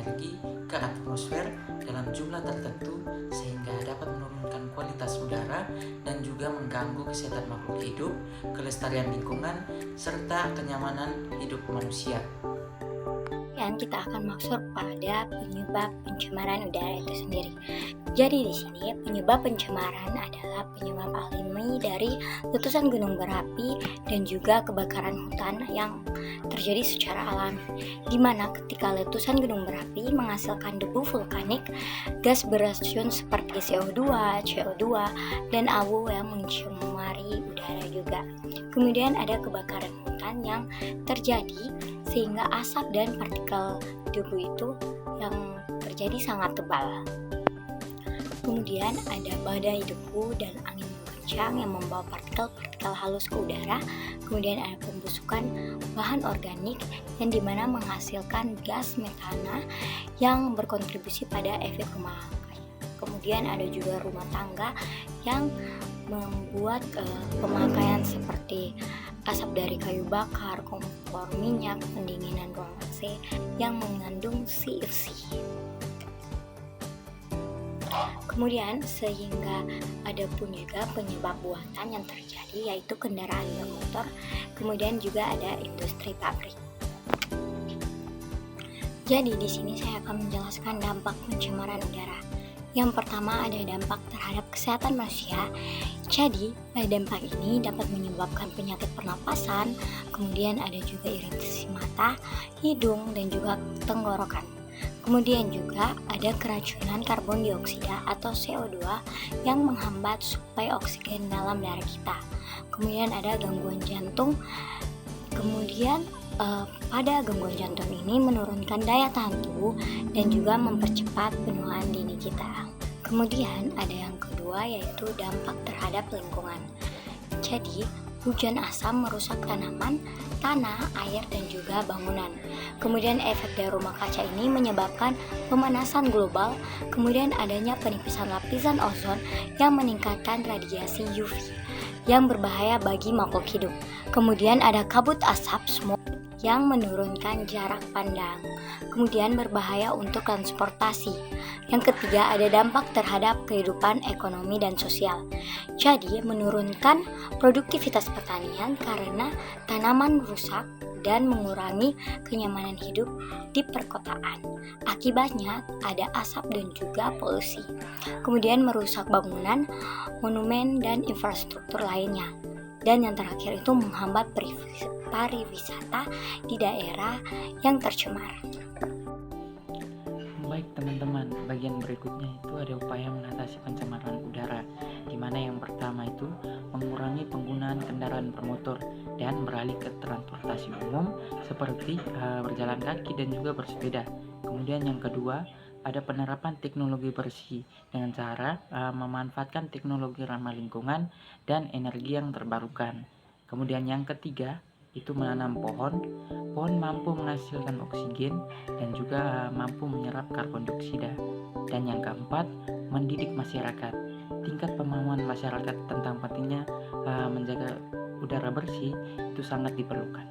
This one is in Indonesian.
energi ke atmosfer dalam jumlah tertentu sehingga dapat menurunkan kualitas udara dan juga mengganggu kesehatan makhluk hidup, kelestarian lingkungan, serta kenyamanan hidup manusia. Yang kita akan masuk pada penyebab pencemaran udara itu sendiri. Jadi di sini penyebab pencemaran adalah penyebab alami dari letusan gunung berapi dan juga kebakaran hutan yang terjadi secara alami. Di mana ketika letusan gunung berapi menghasilkan debu vulkanik, gas beracun seperti CO2, CO2, dan abu yang mencemari udara juga. Kemudian ada kebakaran hutan yang terjadi sehingga asap dan partikel debu itu yang terjadi sangat tebal. Kemudian ada badai debu dan angin kencang yang membawa partikel-partikel halus ke udara. Kemudian ada pembusukan bahan organik yang dimana menghasilkan gas metana yang berkontribusi pada efek rumah kaca. Kemudian ada juga rumah tangga yang membuat pemakaian seperti asap dari kayu bakar, kompor minyak, pendinginan ruang AC yang mengandung CFC. Kemudian sehingga ada pun juga penyebab buatan yang terjadi yaitu kendaraan bermotor, kemudian juga ada industri pabrik. Jadi di sini saya akan menjelaskan dampak pencemaran udara. Yang pertama ada dampak terhadap kesehatan manusia. Jadi, pada dampak ini dapat menyebabkan penyakit pernapasan, kemudian ada juga iritasi mata, hidung, dan juga tenggorokan. Kemudian juga ada keracunan karbon dioksida atau CO2 yang menghambat suplai oksigen dalam darah kita. Kemudian ada gangguan jantung. Kemudian pada gangguan jantung ini menurunkan daya tahan tubuh dan juga mempercepat penuaan dini kita. Kemudian ada yang kedua yaitu dampak terhadap lingkungan. Jadi hujan asam merusak tanaman, tanah, air, dan juga bangunan. Kemudian efek dari rumah kaca ini menyebabkan pemanasan global. Kemudian adanya penipisan lapisan ozon yang meningkatkan radiasi UV yang berbahaya bagi makhluk hidup. Kemudian ada kabut asap smoke yang menurunkan jarak pandang. Kemudian berbahaya untuk transportasi. Yang ketiga ada dampak terhadap kehidupan ekonomi dan sosial. Jadi menurunkan produktivitas pertanian karena tanaman rusak dan mengurangi kenyamanan hidup di perkotaan. Akibatnya ada asap dan juga polusi. Kemudian merusak bangunan, monumen, dan infrastruktur lainnya. Dan yang terakhir itu menghambat pariwisata di daerah yang tercemar. Baik teman-teman, bagian berikutnya itu ada upaya mengatasi pencemaran udara, di mana yang pertama itu mengurangi penggunaan kendaraan bermotor dan beralih ke transportasi umum seperti berjalan kaki dan juga bersepeda. Kemudian yang kedua ada penerapan teknologi bersih dengan cara memanfaatkan teknologi ramah lingkungan dan energi yang terbarukan. Kemudian yang ketiga itu menanam pohon. Pohon mampu menghasilkan oksigen dan juga mampu menyerap karbon dioksida. Dan yang keempat, mendidik masyarakat. Tingkat pemahaman masyarakat tentang pentingnya menjaga udara bersih itu sangat diperlukan.